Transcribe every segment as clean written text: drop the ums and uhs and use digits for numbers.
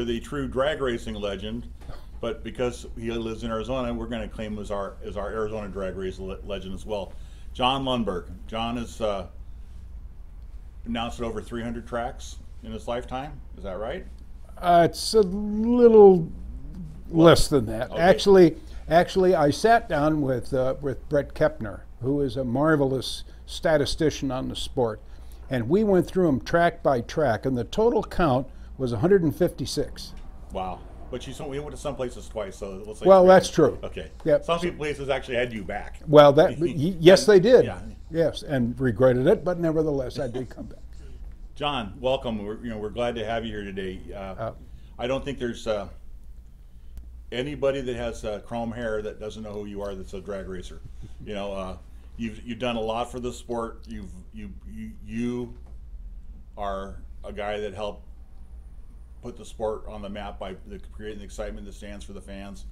with a true drag racing legend, but because he lives in Arizona, we're going to claim him as our Arizona drag race legend as well. Jon Lundberg. Jon has announced at over 300 tracks in his lifetime. Is that right? It's a little less than that. Okay. Actually, I sat down with Brett Kepner, who is a marvelous statistician on the sport, and we went through them track by track, and the total count was 156. Wow. But we went to some places twice, so it looks like. Well, that's true. Okay. Yep. Some places actually had you back. Well, yes, they did. Yeah. Yes, and regretted it, but nevertheless, I did come back. Jon, welcome. We're glad to have you here today. I don't think there's anybody that has chrome hair that doesn't know who you are. That's a drag racer. You've done a lot for the sport. You are a guy that helped put the sport on the map by creating the excitement that stands for the fans.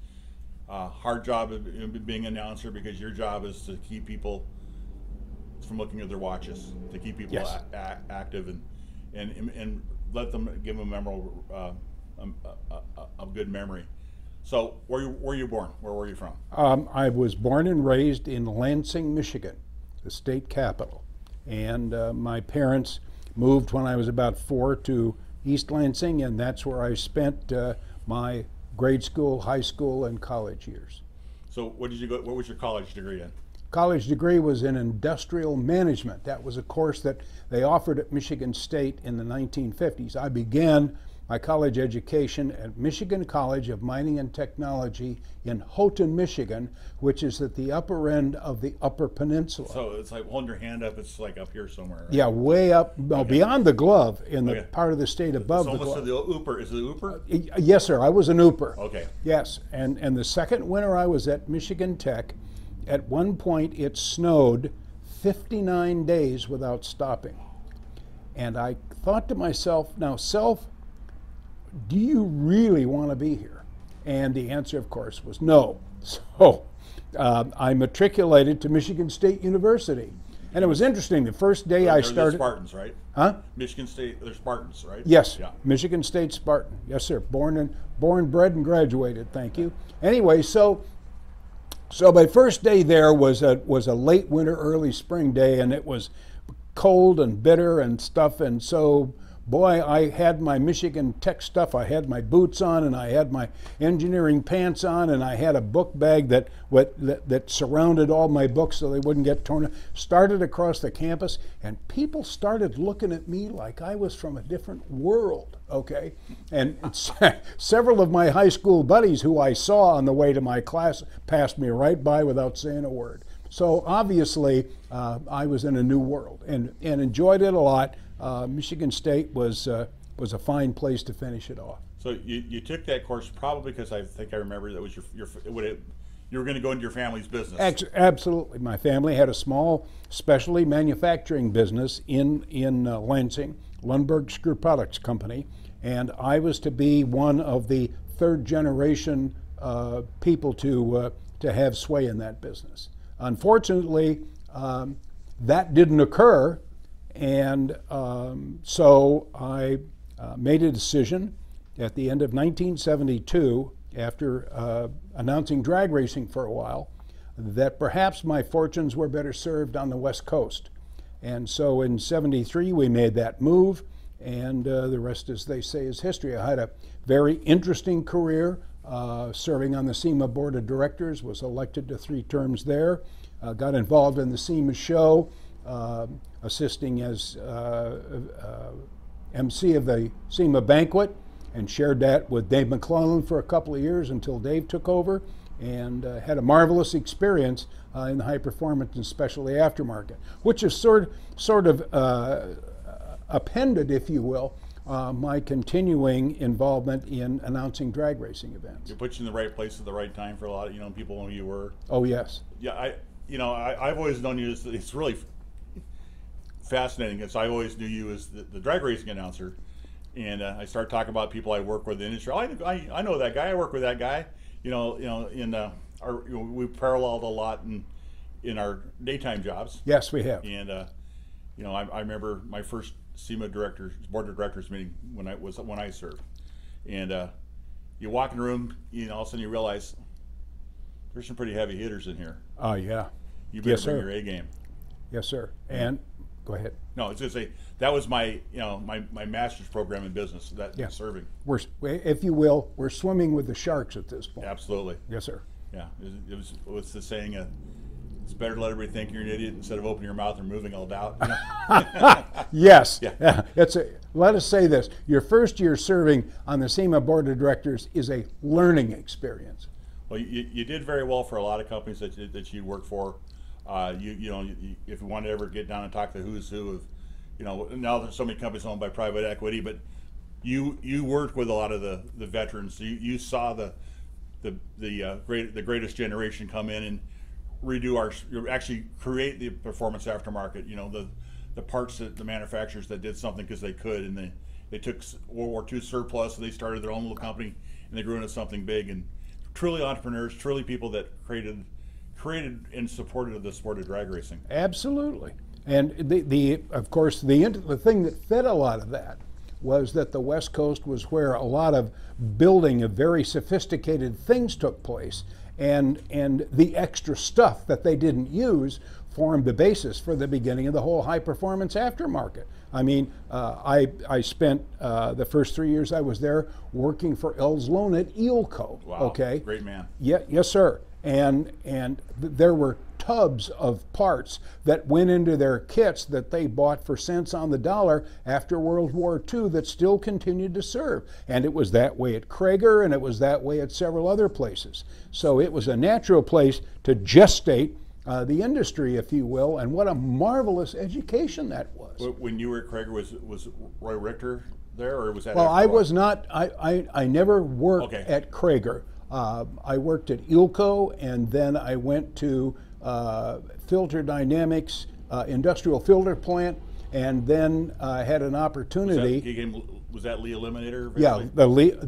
Hard job of being an announcer, because your job is to keep people from looking at their watches, to keep people active and let them give them a memorable, a good memory. So, where were you born? Where were you from? I was born and raised in Lansing, Michigan, the state capital, and my parents moved when I was about 4 to East Lansing, and that's where I spent my grade school, high school, and college years. So what was your college degree in? College degree was in industrial management. That was a course that they offered at Michigan State in the 1950s. I began my college education at Michigan College of Mining and Technology in Houghton, Michigan, which is at the upper end of the Upper Peninsula. So it's like holding your hand up, it's like up here somewhere, right? Yeah, way up, no, beyond the glove, in the part of the state above the glove. It's almost the Ooper. Is it the Ooper? Yes, sir. I was an Ooper. Okay. Yes, and the second winter I was at Michigan Tech, at one point it snowed 59 days without stopping. And I thought to myself, now, self, do you really want to be here? And the answer, of course, was no. So I matriculated to Michigan State University. And it was interesting. The first day I started. They're Spartans, right? Huh? Michigan State, they're Spartans, right? Yes. Yeah. Michigan State Spartan. Yes, sir. Born, bred, and graduated. Thank you. Anyway, so my first day there was a late winter, early spring day, and it was cold and bitter and stuff. And so, boy, I had my Michigan Tech stuff. I had my boots on, and I had my engineering pants on, and I had a book bag that surrounded all my books so they wouldn't get torn up. Started across the campus, and people started looking at me like I was from a different world, okay? And several of my high school buddies who I saw on the way to my class passed me right by without saying a word. So obviously, I was in a new world and enjoyed it a lot. Michigan State was a fine place to finish it off. So you took that course probably because I think I remember that was you were going to go into your family's business. Absolutely. My family had a small specialty manufacturing business in Lansing, Lundberg Screw Products Company, and I was to be one of the third generation people to have sway in that business. Unfortunately, that didn't occur. And so I made a decision at the end of 1972, after announcing drag racing for a while, that perhaps my fortunes were better served on the West Coast. And so in '73 we made that move, and the rest, as they say, is history. I had a very interesting career serving on the SEMA Board of Directors, was elected to 3 terms there, got involved in the SEMA show, assisting as MC of the SEMA banquet, and shared that with Dave McClellan for a couple of years until Dave took over, and had a marvelous experience in the high performance and specialty aftermarket, which is sort of appended, if you will, my continuing involvement in announcing drag racing events. It put you in the right place at the right time for a lot of people when you were. Oh yes. Yeah, I've always known you as, it's really fascinating, because I always knew you as the drag racing announcer, and I started talking about people I work with in the industry. I know that guy. I work with that guy. We paralleled a lot in our daytime jobs. Yes, we have. And I remember my first SEMA board of directors meeting when I served, And you walk in the room, all of a sudden you realize there's some pretty heavy hitters in here. Oh, yeah. You better Yes, bring sir. your A game. Yes, sir. And go ahead. No, it's just that was my my master's program in business. That Yeah. serving. We're, if you will, we're swimming with the sharks at this point. Absolutely. Yes, sir. Yeah. What's the saying? It's better to let everybody think you're an idiot instead of opening your mouth and removing all doubt. Yes. Yeah. Let us say this. Your first year serving on the SEMA Board of Directors is a learning experience. Well, you did very well for a lot of companies that you work for. If you want to ever get down and talk to who's who of, now there's so many companies owned by private equity, but you worked with a lot of the veterans. You saw the greatest generation come in and actually create the performance aftermarket. The parts that the manufacturers that did something because they could, and they took World War II surplus and they started their own little company and they grew into something big, and truly entrepreneurs, truly people that created and supported the sport of drag racing. Absolutely. And of course the thing that fed a lot of that was that the West Coast was where a lot of building of very sophisticated things took place, and the extra stuff that they didn't use formed the basis for the beginning of the whole high performance aftermarket. I mean, I spent the first 3 years I was there working for Els Loan at Eelco. Wow, okay, great man. Yeah, yes, sir. And there were tubs of parts that went into their kits that they bought for cents on the dollar after World War II that still continued to serve. And it was that way at Krager, and it was that way at several other places. So it was a natural place to gestate the industry, if you will, and what a marvelous education that was. When you were at Krager, was Roy Richter there, or was that? Well, I was not. I never worked at Krager. I worked at Eelco, and then I went to Filter Dynamics industrial filter plant, and then had an opportunity. Was that Lee Eliminator? Yeah,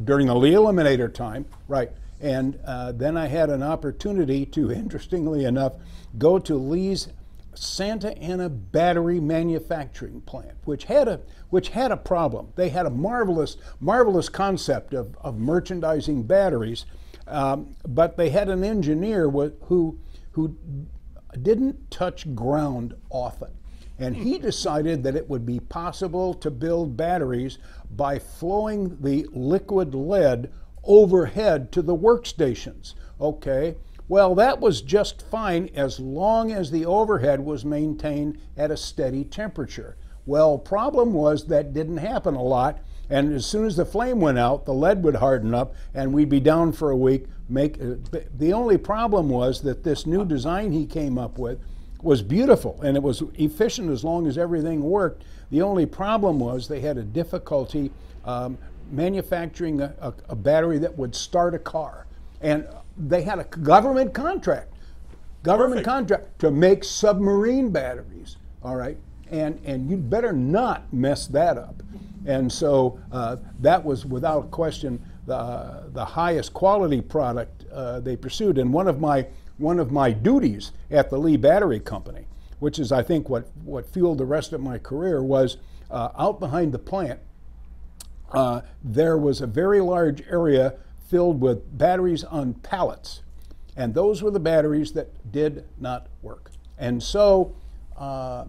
during the Lee Eliminator time, right. And then I had an opportunity to, interestingly enough, go to Lee's Santa Ana battery manufacturing plant, which had a problem. They had a marvelous concept of merchandising batteries, but they had an engineer who didn't touch ground often. And he decided that it would be possible to build batteries by flowing the liquid lead overhead to the workstations. Okay, well, that was just fine as long as the overhead was maintained at a steady temperature. Well, problem was that didn't happen a lot, and as soon as the flame went out, the lead would harden up and we'd be down for a week. The only problem was that this new design he came up with was beautiful and it was efficient as long as everything worked. The only problem was they had a difficulty manufacturing a battery that would start a car, and they had a government contract to make submarine batteries. All right, and you better not mess that up. And so that was without question the highest quality product they pursued. And one of my duties at the Lee Battery Company, which is I think what fueled the rest of my career, was out behind the plant. There was a very large area filled with batteries on pallets, and those were the batteries that did not work. And so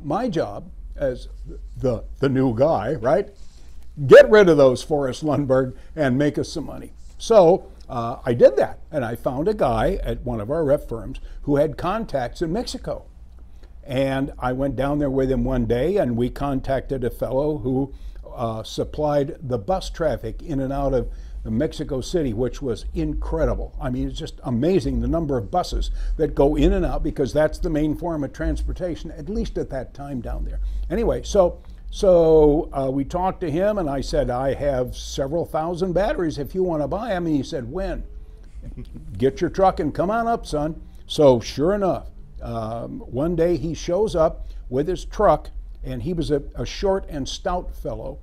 my job as the new guy, right, get rid of those for us, Lundberg, and make us some money. So I did that, and I found a guy at one of our rep firms who had contacts in Mexico. And I went down there with him one day, and we contacted a fellow who supplied the bus traffic in and out of Mexico City, which was incredible. I mean, it's just amazing the number of buses that go in and out, because that's the main form of transportation, at least at that time down there. Anyway, so we talked to him, and I said, I have several thousand batteries if you want to buy them. And he said, when? Get your truck and come on up, son. So sure enough, one day he shows up with his truck, and he was a short and stout fellow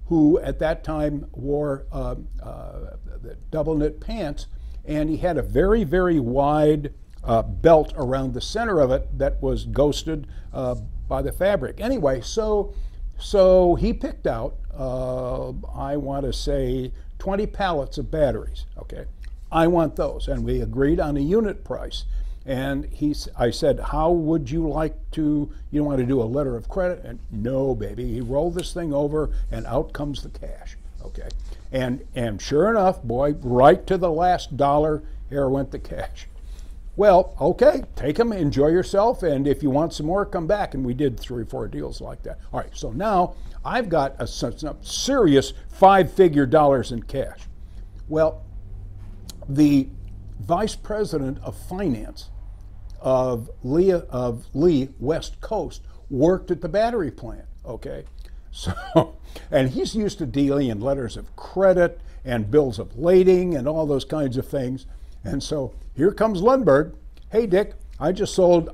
who at that time wore the double knit pants, and he had a very, very wide belt around the center of it that was ghosted by the fabric. Anyway, so he picked out, I want to say 20 pallets of batteries. Okay, I want those. And we agreed on a unit price. And I said, how would you like to, you want to do a letter of credit? And no, baby. He rolled this thing over and out comes the cash. Okay. And sure enough, boy, right to the last dollar, here went the cash. Well, okay, take them, enjoy yourself, and if you want some more, come back. And we did 3 or 4 deals like that. All right, so now I've got some serious 5-figure dollars in cash. Well, the vice president of finance of Lee West Coast worked at the battery plant, okay? So, and he's used to dealing in letters of credit and bills of lading and all those kinds of things. And so here comes Lundberg. Hey, Dick, I just sold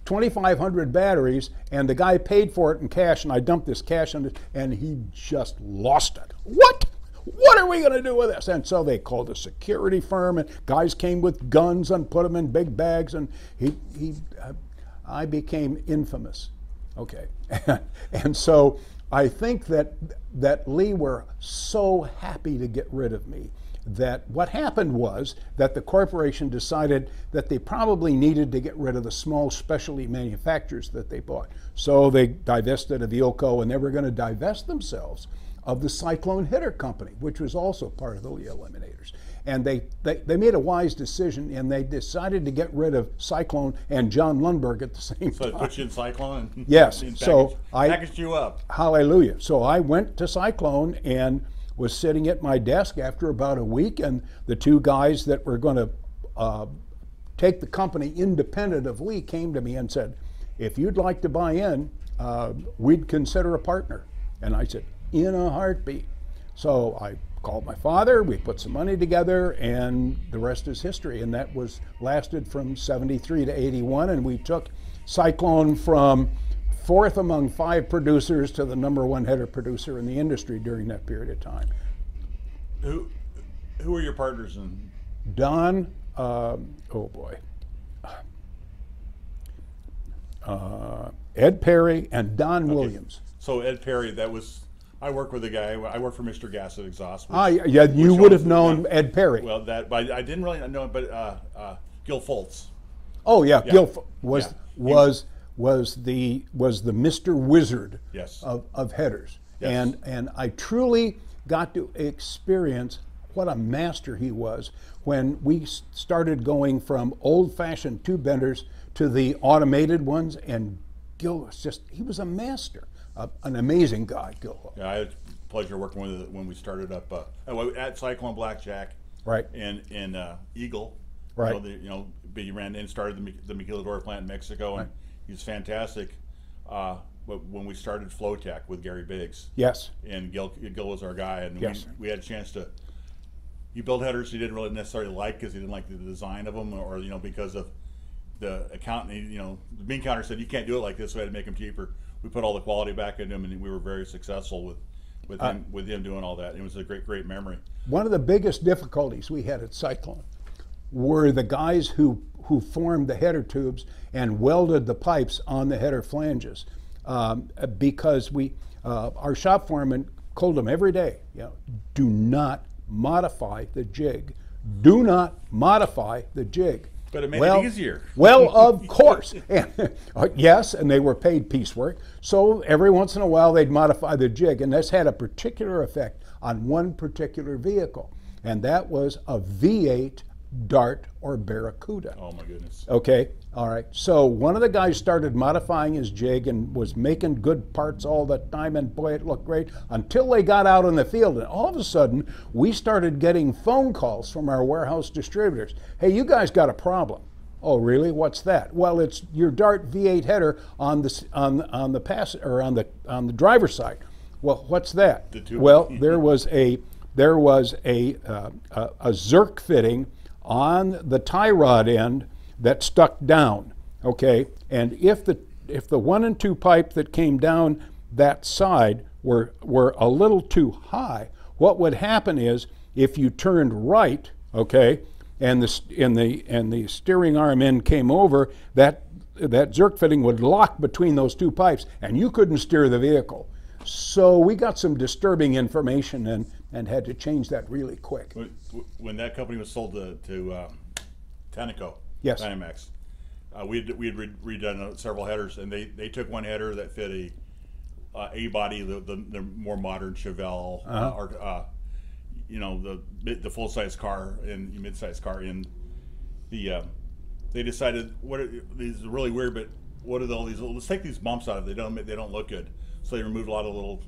2,500 batteries, and the guy paid for it in cash, and I dumped this cash on it, and he just lost it. What? What are we going to do with this? And so they called a security firm, and guys came with guns and put them in big bags, and I became infamous. Okay, and so I think that Lee were so happy to get rid of me that what happened was that the corporation decided that they probably needed to get rid of the small specialty manufacturers that they bought. So they divested of Ilco, and they were going to divest themselves of the Cyclone Hitter company, which was also part of the Lee Eliminators. And they made a wise decision, and they decided to get rid of Cyclone and Jon Lundberg at the same time. So it put you in Cyclone? And yes. and So I packaged you up. Hallelujah. So I went to Cyclone and was sitting at my desk after about a week, and the 2 guys that were going to take the company independent of Lee came to me and said, if you'd like to buy in, we'd consider a partner. And I said, in a heartbeat. So I called my father, we put some money together, and the rest is history. And that lasted from 73 to 81, and we took Cyclone from 4th among 5 producers to the #1 header producer in the industry during that period of time. Who were your partners in? Don, oh boy, Ed Perry and Don Williams. So Ed Perry, I worked with a guy. I worked for Mr. Gassett Exhaust. Yeah, you would have known Ed Perry. Well, but I didn't really know him. But Gil Foltz. Oh yeah, Yeah. Gil was the Mr. Wizard Yes. of headers, Yes. and I truly got to experience what a master he was when we started going from old-fashioned tube benders to the automated ones, and Gil was he was a master. An amazing guy, Gil. Yeah, I had the pleasure working with it when we started up at Cyclone Blackjack, Right. and Eagle, Right. He ran and started the Maquiladora plant in Mexico, and Right. he's fantastic. But when we started Flowtech with Gary Biggs, Yes. and Gil was our guy, and Yes. we had a chance to. He built headers he didn't really necessarily like because he didn't like the design of them, or because of the accountant. The bean counter said you can't do it like this, so we had to make them cheaper. We put all the quality back into them, and we were very successful with him doing all that. It was a great memory. One of the biggest difficulties we had at Cyclone were the guys who formed the header tubes and welded the pipes on the header flanges, because our shop foreman told them every day, do not modify the jig. Do not modify the jig. But it made it easier. Well, of course. And, yes, and they were paid piecework. So every once in a while they'd modify the jig, and this had a particular effect on one particular vehicle, and that was a V8 Dart or Barracuda. Oh my goodness. Okay, all right. So one of the guys started modifying his jig and was making good parts all the time, and boy, it looked great until they got out in the field, and all of a sudden we started getting phone calls from our warehouse distributors. Hey, you guys got a problem. Oh, really? What's that? Well, it's your Dart V8 header on the driver's side. Well, what's that? Well, there was a Zerk fitting on the tie rod end that stuck down, okay? And if the 1 and 2 pipe that came down that side were a little too high, what would happen is if you turned right, okay, and the steering arm end came over, that Zerk fitting would lock between those 2 pipes, and you couldn't steer the vehicle. So we got some disturbing information, and had to change that really quick. When that company was sold to Tenneco, Yes. Dynamax, we had redone several headers, and they took one header that fit a body, the more modern Chevelle, or the full size car and mid size car. And they decided these are really weird, but what are all these? Let's take these bumps out of it. They don't look good. So they removed a lot of little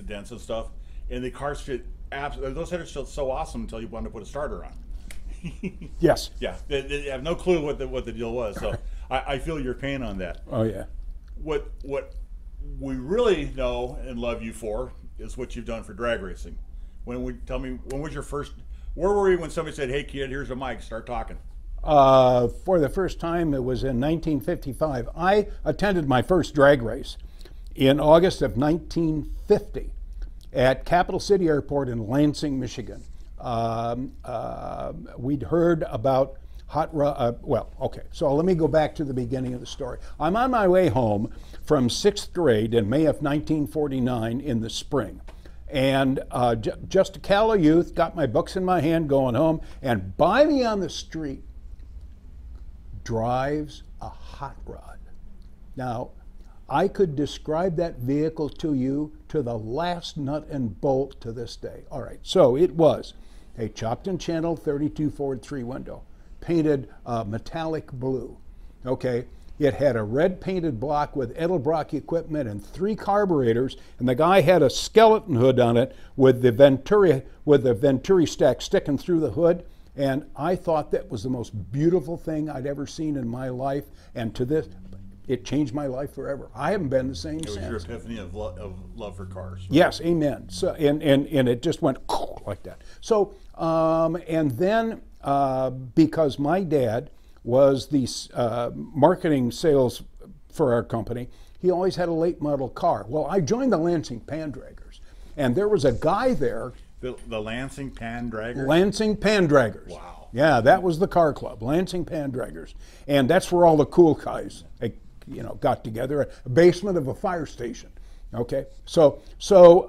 dents and stuff. And the cars fit those headers felt so awesome until you wanted to put a starter on. Yes. Yeah, they have no clue what the deal was. So I feel your pain on that. Oh yeah. What we really know and love you for is what you've done for drag racing. Tell me, when was your first? Where were you when somebody said, "Hey kid, here's a mic, start talking"? For the first time, it was in 1955. I attended my first drag race in August of 1950 at Capital City Airport in Lansing, Michigan. We'd heard about so let me go back to the beginning of the story. I'm on my way home from 6th grade in May of 1949 in the spring. And just a callow youth, got my books in my hand going home, and by me on the street drives a hot rod. Now, I could describe that vehicle to you to the last nut and bolt to this day. All right, so it was a chopped and channeled 32 Ford 3-window, painted metallic blue, okay? It had a red painted block with Edelbrock equipment and 3 carburetors, and the guy had a skeleton hood on it with the Venturi stack sticking through the hood. And I thought that was the most beautiful thing I'd ever seen in my life, and to this, it changed my life forever. I haven't been the same since. It was your epiphany of love for cars. Right? Yes, amen. So and it just went like that. So and then because my dad was the marketing sales for our company, he always had a late model car. Well, I joined the Lansing Pandraggers, and there was a guy there. The Lansing Pandraggers? Lansing Pandraggers. Wow. Yeah, that was the car club, Lansing Pandraggers. And that's where all the cool guys, got together, a basement of a fire station. Okay, so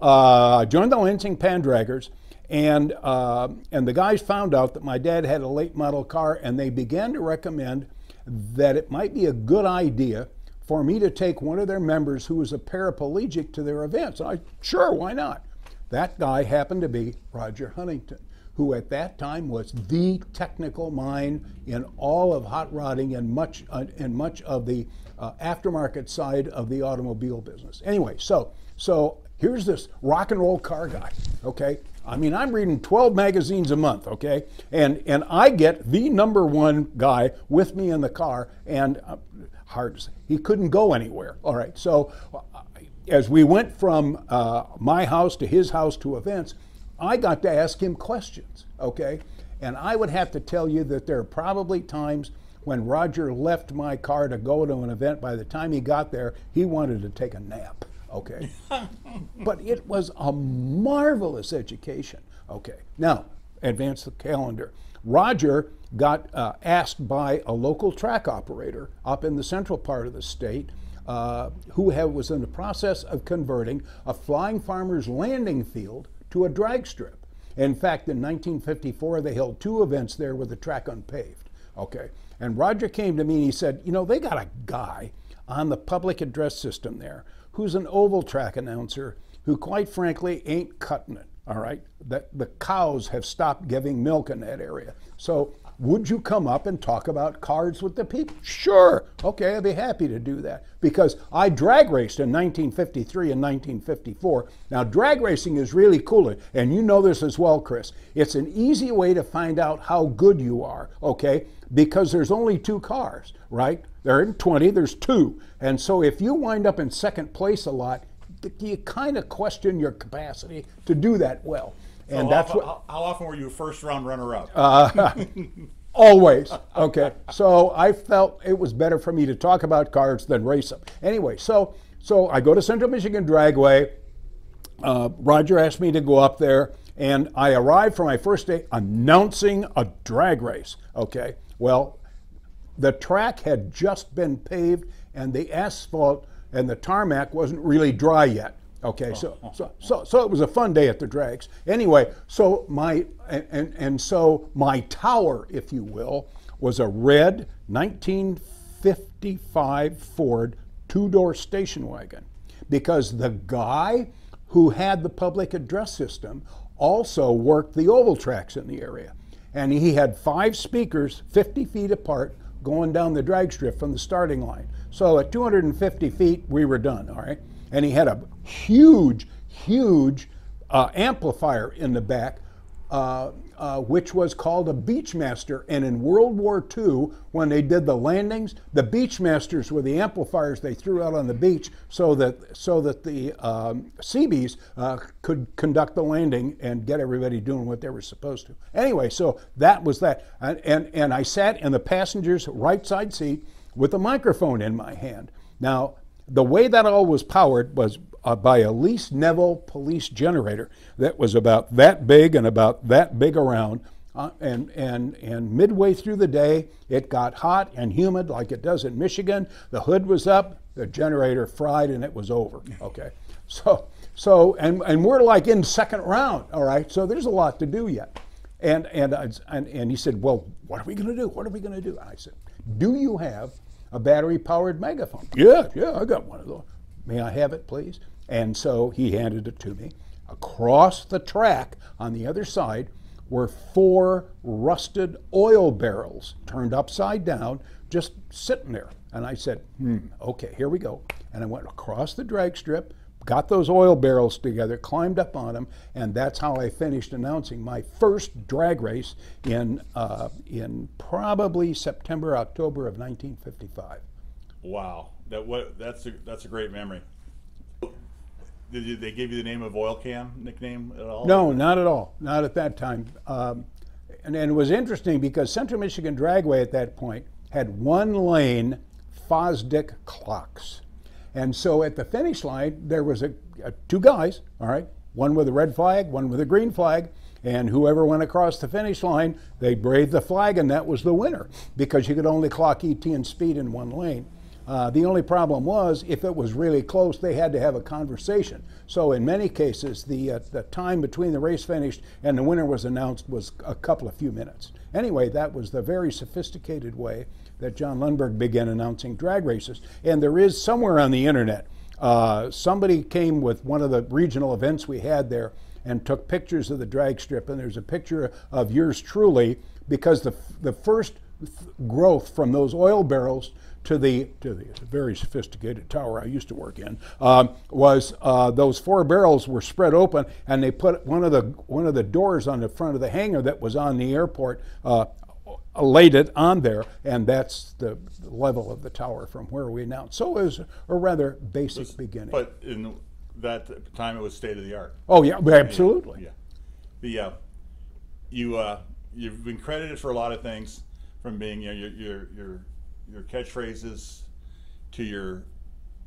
I joined the Lansing Pandraggers, and the guys found out that my dad had a late model car, and they began to recommend that it might be a good idea for me to take one of their members who was a paraplegic to their events. And sure, why not? That guy happened to be Roger Huntington, who at that time was the technical mind in all of hot rodding and much of the aftermarket side of the automobile business. Anyway, so here's this rock and roll car guy, okay? I mean, I'm reading 12 magazines a month, okay? And I get the #1 guy with me in the car, and hard to say, he couldn't go anywhere. All right, so as we went from my house to his house to events, I got to ask him questions, okay? And I would have to tell you that there are probably times when Roger left my car to go to an event. By the time he got there, he wanted to take a nap, okay? But it was a marvelous education, okay? Now, advance the calendar. Roger got asked by a local track operator up in the central part of the state who was in the process of converting a Flying Farmers Landing field to a drag strip. In fact, in 1954, they held 2 events there with the track unpaved, okay? And Roger came to me and he said, they got a guy on the public address system there who's an oval track announcer who, quite frankly, ain't cutting it, all right? The cows have stopped giving milk in that area. So would you come up and talk about cars with the people? Sure. Okay, I'd be happy to do that, because I drag raced in 1953 and 1954. Now, drag racing is really cool, and you know this as well, Chris. It's an easy way to find out how good you are, okay? Because there's only 2 cars, right? There are 20, there's 2. And so if you wind up in second place a lot, you kind of question your capacity to do that well. And so how often were you first round runner-up? Always. Okay. So I felt it was better for me to talk about cars than race them. Anyway, so I go to Central Michigan Dragway. Roger asked me to go up there, and I arrived for my first day announcing a drag race. Okay. Well, the track had just been paved, and the asphalt and the tarmac wasn't really dry yet. Okay, so it was a fun day at the drags. Anyway, so so my tower, if you will, was a red 1955 Ford two-door station wagon, because the guy who had the public address system also worked the oval tracks in the area. And he had 5 speakers 50 feet apart going down the drag strip from the starting line. So at 250 feet, we were done, all right? And he had a huge amplifier in the back, which was called a Beachmaster. And in World War II, when they did the landings, the Beachmasters were the amplifiers they threw out on the beach so that the Seabees could conduct the landing and get everybody doing what they were supposed to. Anyway, so that was that. And I sat in the passenger's right side seat with a microphone in my hand. Now, the way that all was powered was by a Lease Neville police generator that was about that big and about that big around. And midway through the day, it got hot and humid like it does in Michigan. The hood was up, the generator fried, and it was over. Okay, so we're like in second round. All right, so there's a lot to do yet. And he said, well, what are we going to do? What are we going to do? And I said, do you have a battery-powered megaphone? Yeah, I got one of those. May I have it, please? And so he handed it to me. Across the track on the other side were 4 rusted oil barrels turned upside down, just sitting there. And I said, okay, here we go. And I went across the drag strip, got those oil barrels together, climbed up on them, and that's how I finished announcing my first drag race in probably September, October of 1955. Wow, that's a great memory. Did they give you the name of Oil Can nickname at all? No, not at all. Not at that time. And it was interesting because Central Michigan Dragway at that point had 1-lane Fosdick clocks. And so at the finish line, there was 2 guys, all right, one with a red flag, one with a green flag, and whoever went across the finish line, they braved the flag, and that was the winner because you could only clock ET and speed in 1 lane. The only problem was, if it was really close, they had to have a conversation. So in many cases, the time between the race finished and the winner was announced was a few minutes. Anyway, that was the very sophisticated way that Jon Lundberg began announcing drag races. And there is somewhere on the internet, somebody came with one of the regional events we had there and took pictures of the drag strip, and there's a picture of yours truly, because the first growth from those oil barrels to the very sophisticated tower I used to work in was those 4 barrels were spread open, and they put one of the doors on the front of the hangar that was on the airport, laid it on there, and that's the level of the tower from where we announced. So it was a rather basic beginning. But in that time, it was state of the art. Oh yeah, absolutely. Yeah. You've been credited for a lot of things, from being your catchphrases to your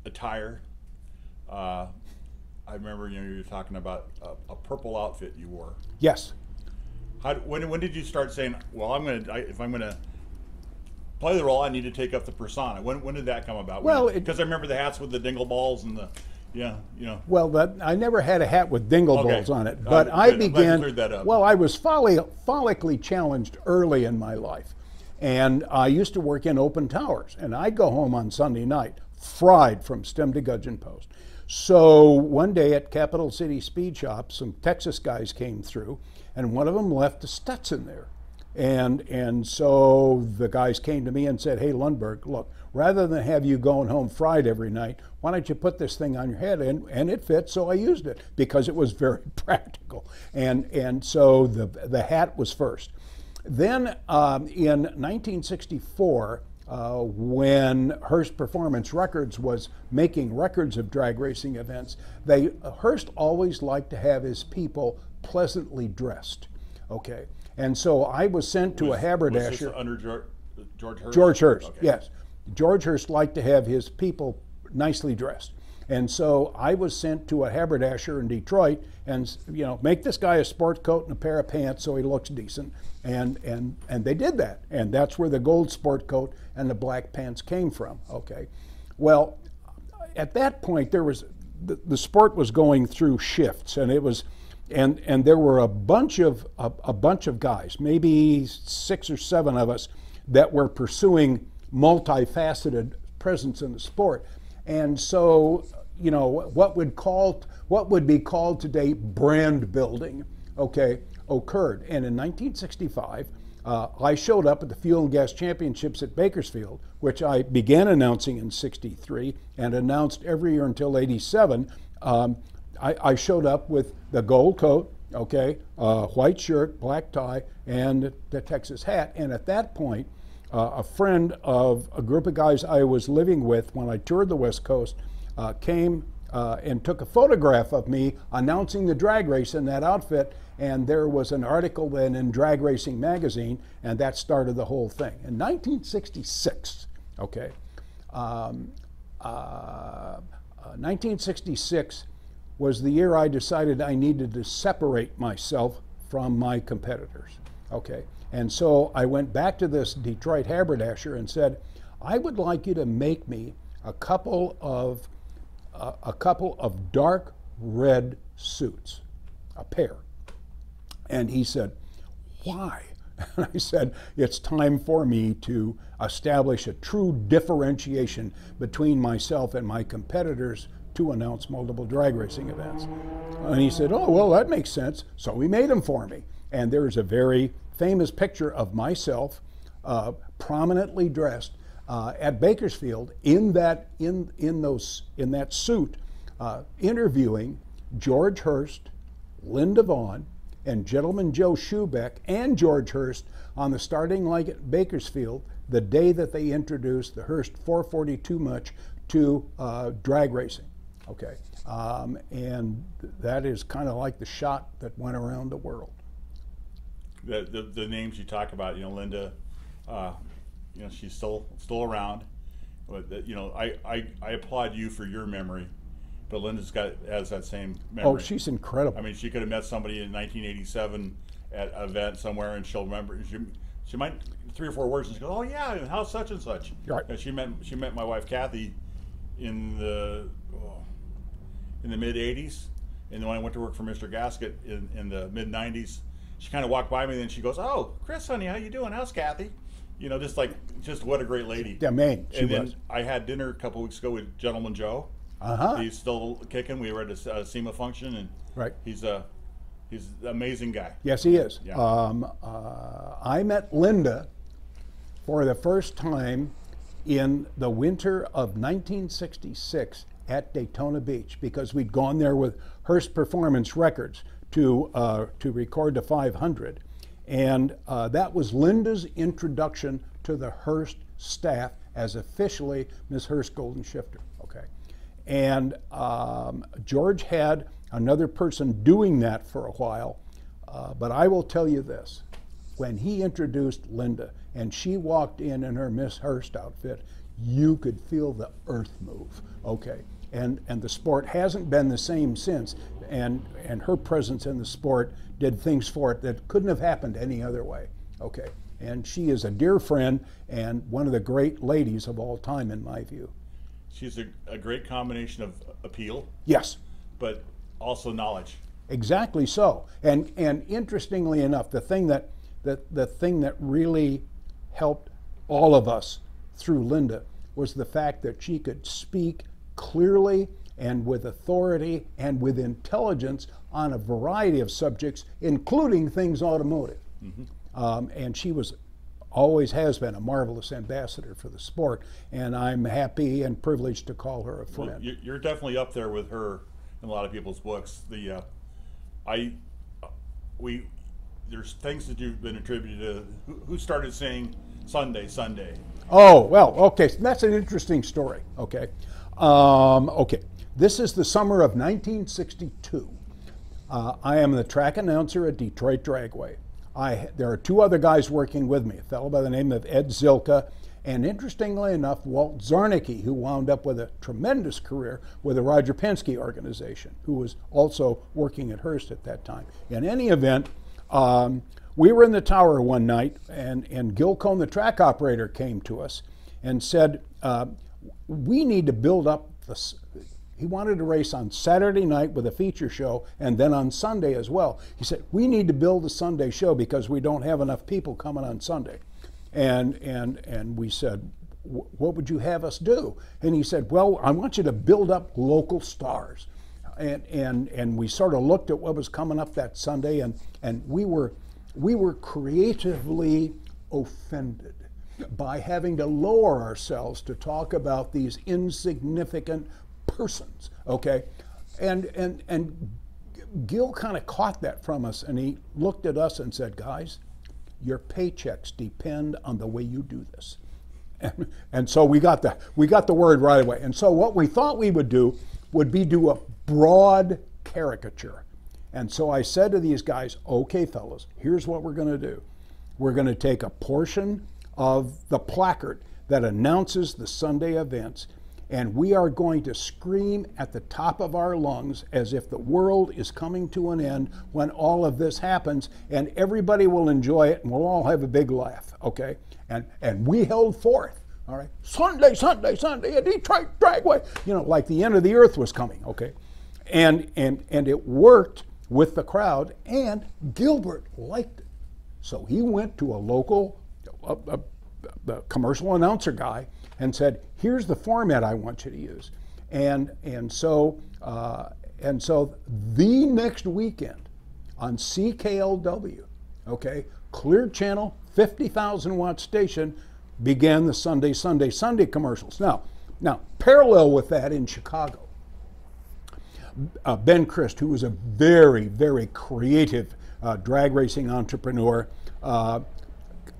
attire. I remember you were talking about a purple outfit you wore. Yes. When did you start saying, well, if I'm gonna play the role, I need to take up the persona? When did that come about? Well, because I remember the hats with the dingle balls and the Well, I never had a hat with dingle balls on it, but I I'm glad you began. cleared that up. Well, I was follically challenged early in my life, and I used to work in open towers, and I'd go home on Sunday night fried from stem to gudgeon post. So one day at Capital City Speed Shop, some Texas guys came through, and one of them left a Stetson there. And so the guys came to me and said, hey, Lundberg, look, rather than have you going home fried every night, why don't you put this thing on your head? And it fit, so I used it because it was very practical. And so the hat was first. Then in 1964, when Hearst Performance Records was making records of drag racing events, Hearst always liked to have his people pleasantly dressed. Okay. And so I was sent to a haberdasher. Was this under George Hearst? George Hearst, okay. Yes. George Hearst liked to have his people nicely dressed. And so I was sent to a haberdasher in Detroit and, make this guy a sport coat and a pair of pants so he looks decent. And they did that. And that's where the gold sport coat and the black pants came from. Okay. Well, at that point, there was the sport was going through shifts, and it was, and there were a bunch of guys, maybe 6 or 7 of us, that were pursuing multifaceted presence in the sport. And so, you know, what would be called today brand building, okay, occurred. And in 1965, I showed up at the Fuel and Gas Championships at Bakersfield, which I began announcing in '63 and announced every year until '87. I showed up with the gold coat, okay, white shirt, black tie, and the Texas hat. And at that point, a friend of a group of guys I was living with when I toured the West Coast came and took a photograph of me announcing the drag race in that outfit. And there was an article then in Drag Racing Magazine, and that started the whole thing. In 1966, okay, 1966 was the year I decided I needed to separate myself from my competitors, okay? And so I went back to this Detroit haberdasher and said, I would like you to make me a couple of dark red suits, a pair. And he said, why? And I said, it's time for me to establish a true differentiation between myself and my competitors to announce multiple drag racing events. And he said, oh, well, that makes sense. So he made them for me. And there's a very famous picture of myself prominently dressed at Bakersfield in that suit, interviewing George Hurst, Linda Vaughn, and Gentleman Joe Schubeck and George Hurst on the starting line at Bakersfield the day that they introduced the Hurst 442 much to drag racing. Okay, and that is kind of like the shot that went around the world. The names you talk about, you know, Linda, you know, she's still around. But you know, I applaud you for your memory. But Linda's has that same memory. Oh, she's incredible. I mean, she could have met somebody in 1987 at an event somewhere, and she'll remember. She might 3 or 4 words, and she goes, "Oh yeah, and how's such and such?" Right. And she met my wife Kathy in the mid '80s, and then when I went to work for Mr. Gasket in the mid '90s, she kind of walked by me, and then she goes, "Oh, Chris, honey, how you doing? How's Kathy?" You know, just what a great lady. Yeah, man, she and was. Then I had dinner a couple weeks ago with Gentleman Joe. He's still kicking. We were at a SEMA function, and right. He's an amazing guy. Yes, he is. Yeah. I met Linda for the first time in the winter of 1966 at Daytona Beach, because we'd gone there with Hearst Performance Records to record the 500, and that was Linda's introduction to the Hearst staff as officially Miss Hearst Golden Shifter. Okay. And George had another person doing that for a while, but I will tell you this. When he introduced Linda and she walked in her Miss Hearst outfit, you could feel the earth move, okay? And the sport hasn't been the same since, and her presence in the sport did things for it that couldn't have happened any other way, okay? And she is a dear friend and one of the great ladies of all time, in my view. She's a great combination of appeal. Yes. But also knowledge. Exactly so. And interestingly enough, the thing that really helped all of us through Linda was the fact that she could speak clearly and with authority and with intelligence on a variety of subjects, including things automotive. Mm-hmm. And she always has been a marvelous ambassador for the sport, and I'm happy and privileged to call her a friend. Well, you're definitely up there with her in a lot of people's books. There's things that you've been attributed to. Who started saying Sunday, Sunday? Oh, well, okay, so that's an interesting story. Okay, okay. This is the summer of 1962. I am the track announcer at Detroit Dragway. There are 2 other guys working with me, a fellow by the name of Ed Zilka, and interestingly enough, Walt Zarnicki, who wound up with a tremendous career with the Roger Penske organization, who was also working at Hearst at that time. In any event, we were in the tower one night, and Gil Gil, the track operator, came to us and said, we need to build up he wanted to race on Saturday night with a feature show and then on Sunday as well. He said, we need to build a Sunday show because we don't have enough people coming on Sunday. And we said, what would you have us do? And he said, well, I want you to build up local stars. And we sort of looked at what was coming up that Sunday, and we were creatively offended by having to lower ourselves to talk about these insignificant persons, okay? And Gil kind of caught that from us, and he looked at us and said, guys, your paychecks depend on the way you do this. And so we got the word right away. And so what we thought we would do would be do a broad caricature. And so I said to these guys, okay, fellas, here's what we're going to do. We're going to take a portion of the placard that announces the Sunday events, and we are going to scream at the top of our lungs as if the world is coming to an end when all of this happens, and everybody will enjoy it, and we'll all have a big laugh, okay? And we held forth, all right? Sunday, Sunday, Sunday, a Detroit Dragway, you know, like the end of the earth was coming, okay? And it worked with the crowd, and Gilbert liked it. So he went to a local commercial announcer guy and said, here's the format I want you to use. And so the next weekend on CKLW, okay, Clear Channel, 50,000 watt station, began the Sunday, Sunday, Sunday commercials. Now, parallel with that in Chicago, Ben Christ, who was a very, very creative drag racing entrepreneur,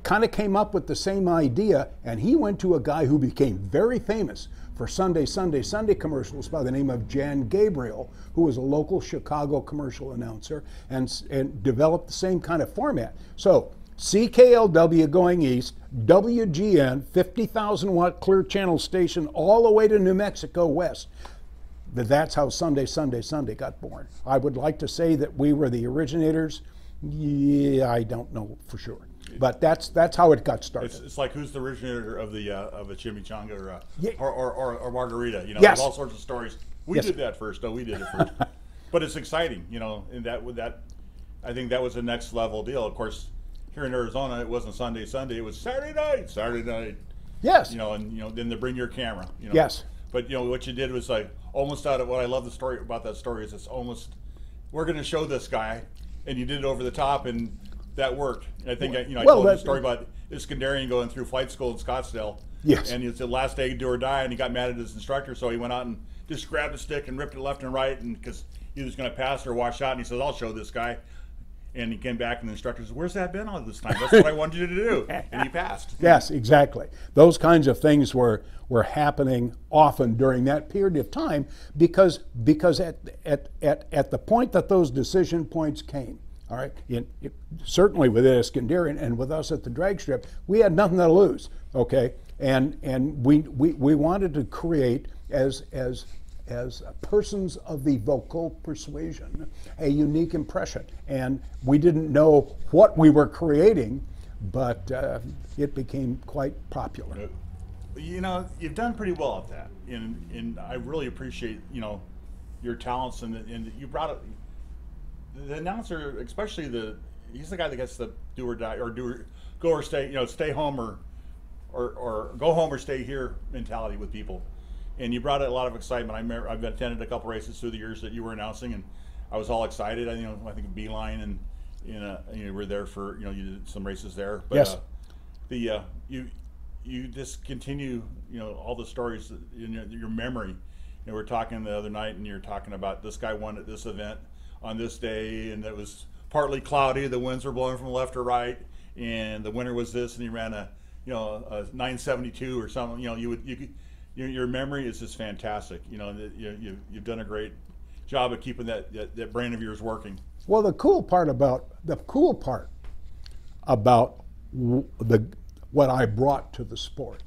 kind of came up with the same idea, and he went to a guy who became very famous for Sunday, Sunday, Sunday commercials by the name of Jan Gabriel, who was a local Chicago commercial announcer, and developed the same kind of format. So CKLW going east, WGN, 50,000 watt Clear Channel station all the way to New Mexico west. That's how Sunday, Sunday, Sunday got born. I would like to say that we were the originators. Yeah, I don't know for sure, but that's how it got started. It's like, who's the originator of a chimichanga Yeah. or margarita? You know, Yes. there's all sorts of stories. We Yes. did that first. No, we did it first. But it's exciting, you know. And that I think that was the next level deal. Of course, here in Arizona, it wasn't Sunday, Sunday. It was Saturday night, Saturday night. Yes. You know, and then they bring your camera. You know. Yes. But what you did was like almost out of what I love the story about that story is it's almost, we're going to show this guy, and you did it over the top, and that worked. And I think I told the story about Iskandarian going through flight school in Scottsdale. Yes. And it's the last day do or die, and he got mad at his instructor, so he went out and just grabbed a stick and ripped it left and right, and because he was going to pass or wash out, and he says, "I'll show this guy." And he came back, and the instructor said, "Where's that been all this time? That's what I wanted you to do." And he passed. Yes, exactly. Those kinds of things were happening often during that period of time because at the point that those decision points came, all right, certainly with Iskandarian and with us at the drag strip, we had nothing to lose, okay, and we wanted to create as persons of the vocal persuasion a unique impression, and we didn't know what we were creating, but it became quite popular. You know, you've done pretty well at that, and I really appreciate your talents, and you brought it. The announcer, especially he's the guy that gets the do or die or go or stay, stay home or go home or stay here mentality with people. And you brought a lot of excitement. I've attended a couple races through the years that you were announcing, and I was all excited. I think Beeline and you were there for you did some races there. But, yes. You just continue all the stories in your memory. We were talking the other night, and you're talking about this guy won at this event on this day, and it was partly cloudy. The winds were blowing from left or right, and the winner was this, and he ran a 972 or something. Your memory is just fantastic. You've done a great job of keeping that brain of yours working. Well, the cool part about what I brought to the sport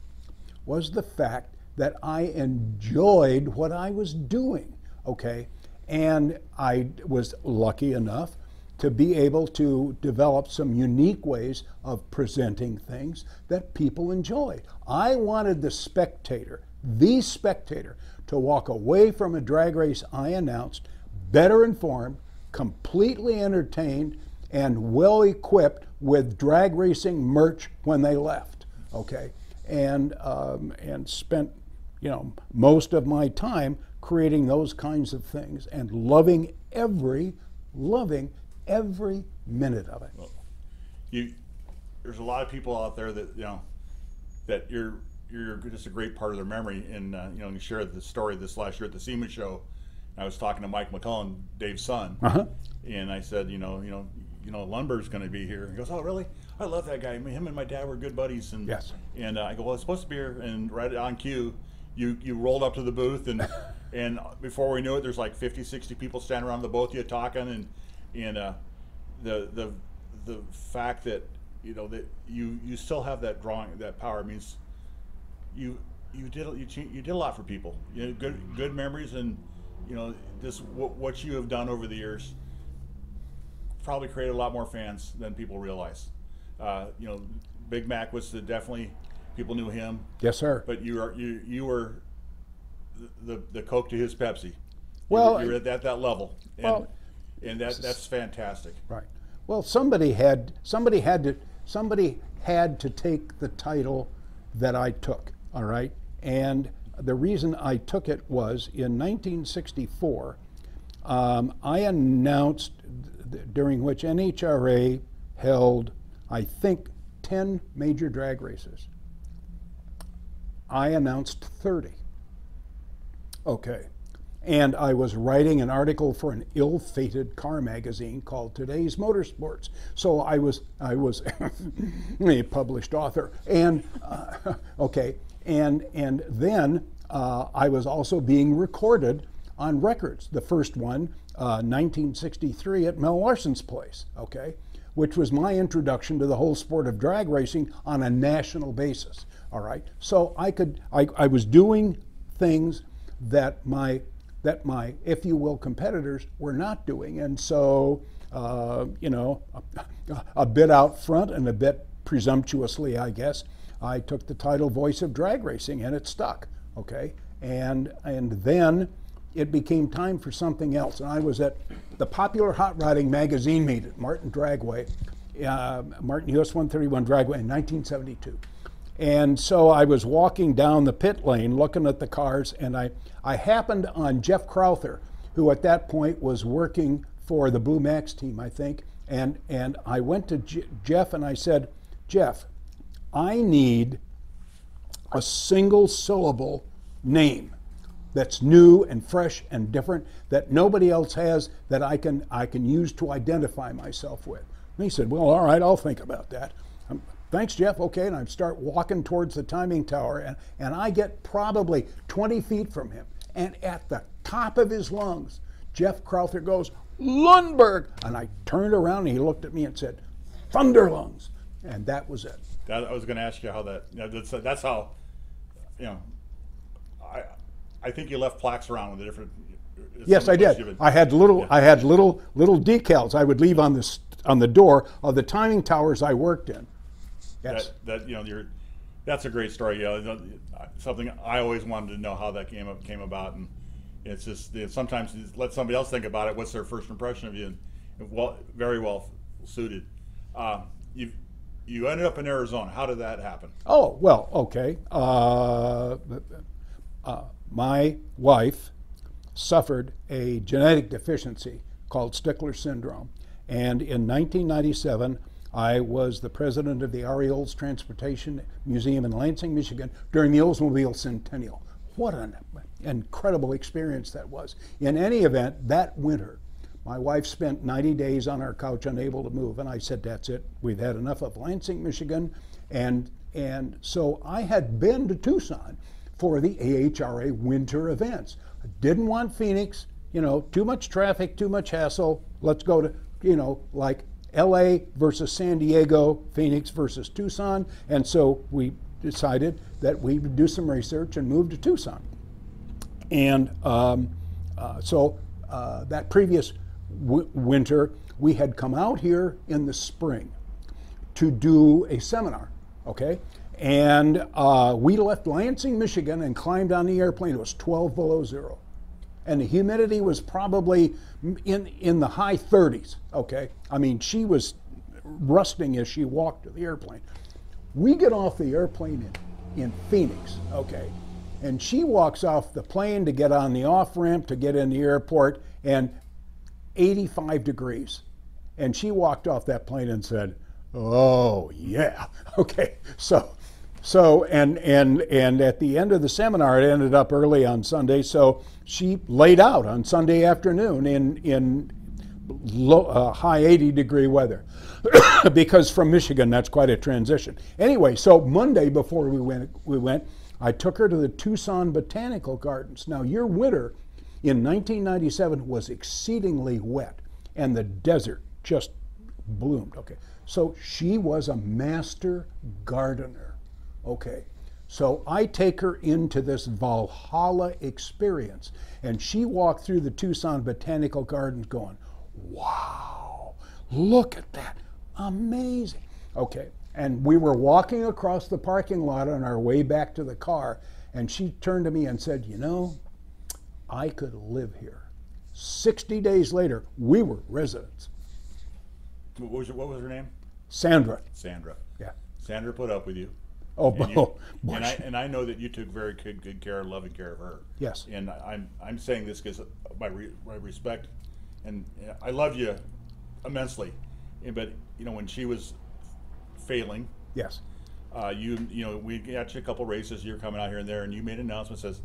was the fact that I enjoyed what I was doing, okay? And I was lucky enough to be able to develop some unique ways of presenting things that people enjoyed. I wanted the spectator the spectator to walk away from a drag race I announced better informed, completely entertained, and well equipped with drag racing merch when they left. Okay, and spent, you know, most of my time creating those kinds of things and loving every minute of it. Well, there's a lot of people out there that, you know, that you're just a great part of their memory. And you know, you shared the story this last year at the SEMA show. I was talking to Mike McCullen, Dave's son, and I said, you know, Lundberg's going to be here. He goes, oh, really? I love that guy. Him and my dad were good buddies. And yes. And I go, well, it's supposed to be here. And right on cue, you rolled up to the booth, and and before we knew it, there's like 50, 60 people standing around the both of you talking, and the fact that, you know, that you still have that drawing, that power means you did a lot for people. You know, good memories, and you know, this what you have done over the years probably created a lot more fans than people realize. You know, Big Mac was definitely, people knew him. Yes, sir. But you were the Coke to his Pepsi. Well, you were at that level, and, well, and that's fantastic. Right. Well, somebody had to take the title that I took. All right, and the reason I took it was in 1964, I announced, during which NHRA held, I think, 10 major drag races. I announced 30. Okay. And I was writing an article for an ill-fated car magazine called Today's Motorsports. So I was a published author. And okay, and then I was also being recorded on records. The first one, 1963, at Mel Larson's place. Okay, which was my introduction to the whole sport of drag racing on a national basis. All right, so I was doing things that my, if you will, competitors were not doing. And so, you know, a bit out front and a bit presumptuously, I guess, I took the title Voice of Drag Racing, and it stuck, okay? And then it became time for something else. And I was at the popular hot rodding magazine meet at Martin Dragway, Martin US 131 Dragway in 1972. And so I was walking down the pit lane looking at the cars, and I happened on Jeff Crowther, who at that point was working for the Blue Max team, I think. And I went to Jeff and I said, Jeff, I need a single syllable name that's new and fresh and different, that nobody else has, that I can use to identify myself with. And he said, well, all right, I'll think about that. Thanks, Jeff. Okay, and I start walking towards the timing tower, and I get probably 20 feet from him. And at the top of his lungs, Jeff Crowther goes, Lundberg! And I turned around and he looked at me and said, Thunder Lungs. And that was it. I was going to ask you how that, you know, that's how, you know, I think you left plaques around with the different. Yes, I did. I had little decals I would leave on the door of the timing towers I worked in. Yes. That you know, that's a great story. Yeah, something I always wanted to know how that came about, and it's just, sometimes you let somebody else think about it. What's their first impression of you? And well, very well suited. You ended up in Arizona. How did that happen? Oh, well, okay. My wife suffered a genetic deficiency called Stickler syndrome, and in 1997. I was the president of the R.E. Olds Transportation Museum in Lansing, Michigan during the Oldsmobile Centennial. What an incredible experience that was. In any event, that winter, my wife spent 90 days on our couch unable to move, and I said, that's it. We've had enough of Lansing, Michigan. And so I had been to Tucson for the AHRA winter events. I didn't want Phoenix, you know, too much traffic, too much hassle. Let's go to, you know, like LA versus San Diego, Phoenix versus Tucson, and so we decided that we would do some research and move to Tucson. And so that previous winter, we had come out here in the spring to do a seminar, okay? And we left Lansing, Michigan, and climbed on the airplane. It was 12 below zero. And the humidity was probably in the high 30s, okay? I mean, she was rusting as she walked to the airplane. We get off the airplane in Phoenix, okay? And she walks off the plane to get on the off-ramp to get in the airport, and 85 degrees. And she walked off that plane and said, "Oh, yeah." Okay, and at the end of the seminar, it ended up early on Sunday, so she laid out on Sunday afternoon in high 80-degree weather, because from Michigan, that's quite a transition. Anyway, so Monday before we went, I took her to the Tucson Botanical Gardens. Now, your winter in 1997 was exceedingly wet, and the desert just bloomed. Okay, so she was a master gardener. Okay, so I take her into this Valhalla experience, and she walked through the Tucson Botanical Gardens going, "Wow, look at that, amazing." Okay, and we were walking across the parking lot on our way back to the car, and she turned to me and said, "You know, I could live here." 60 days later, we were residents. What was her name? Sandra. Sandra. Yeah. Sandra put up with you. Oh, boy. And I know that you took very good care and loving care of her. Yes. And I'm saying this because my respect, and I love you immensely. But when she was failing, yes, we got you a couple races. You're coming out here and there, and you made an announcement that says,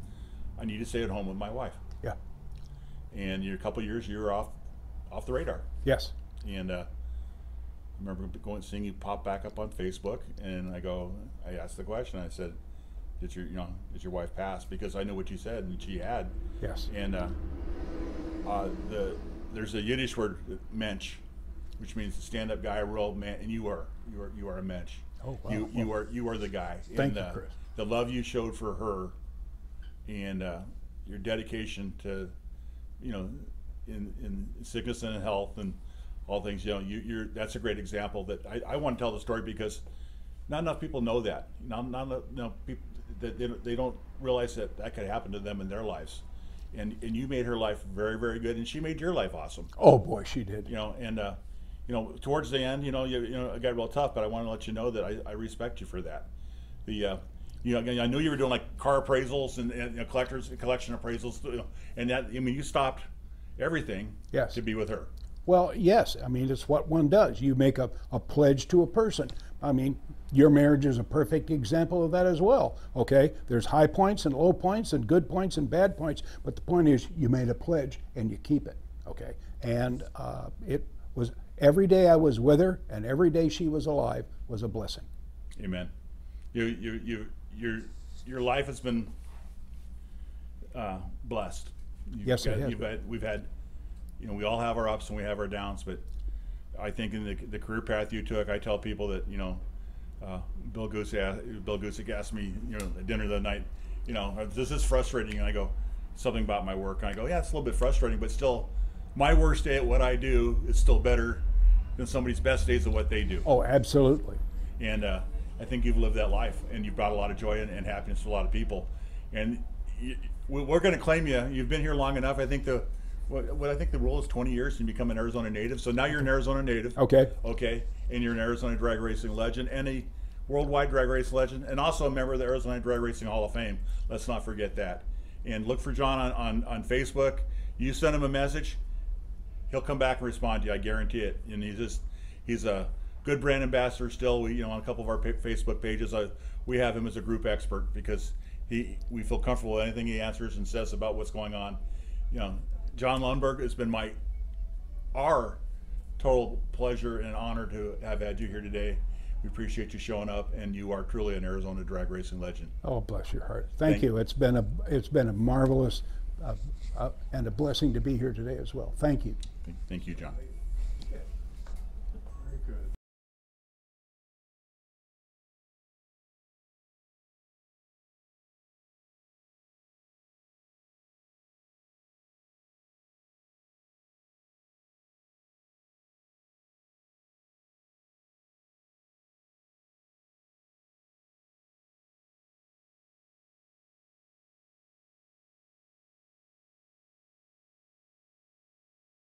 "I need to stay at home with my wife." Yeah. And a couple years, you were off the radar. Yes. And I remember seeing you pop back up on Facebook, and I asked the question. I said, "Did your wife pass?" Because I know what you said, and she had. Yes. And there's a Yiddish word, mensch, which means stand-up guy, real man, and you are a mensch. Oh, wow. You are the guy. Thank you, Chris. The love you showed for her, and your dedication to, in sickness and in health and all things, that's a great example that I want to tell the story, because not enough people know that. Not enough people that they don't realize that could happen to them in their lives, and you made her life very, very good, and she made your life awesome. Oh boy, she did. Towards the end, it got real tough, but I want to let you know that I respect you for that. I knew you were doing like car appraisals and collection appraisals, and that, you stopped everything. Yes. To be with her. Well, yes. I mean, it's what one does. You make a pledge to a person. I mean, your marriage is a perfect example of that as well. Okay, there's high points and low points and good points and bad points, but the point is you made a pledge and you keep it. Okay, and it was every day I was with her, and every day she was alive was a blessing. Amen. Your life has been blessed. Yes, it has. We've had, we all have our ups and we have our downs, but I think in the career path you took, I tell people that Bill Gusick asked me at dinner the night, this is frustrating, and I go, something about my work, and I go, yeah, it's a little bit frustrating, but still, my worst day at what I do is still better than somebody's best days at what they do. Oh, absolutely. And I think you've lived that life, and you've brought a lot of joy and happiness to a lot of people. And we're going to claim you. You've been here long enough. I think the rule is 20 years and you become an Arizona native. So now you're an Arizona native. Okay. Okay. And you're an Arizona drag racing legend and a worldwide drag race legend, and also a member of the Arizona Drag Racing Hall of Fame. Let's not forget that. And look for Jon on Facebook. You send him a message, he'll come back and respond to you. I guarantee it. And he's a good brand ambassador still. We, on a couple of our Facebook pages, we have him as a group expert because we feel comfortable with anything he answers and says about what's going on. Jon Lundberg, it's been our total pleasure and honor to have had you here today. We appreciate you showing up, and you are truly an Arizona drag racing legend. Oh, bless your heart. Thank you. It's been a marvelous and a blessing to be here today as well. Thank you. Thank you, Jon.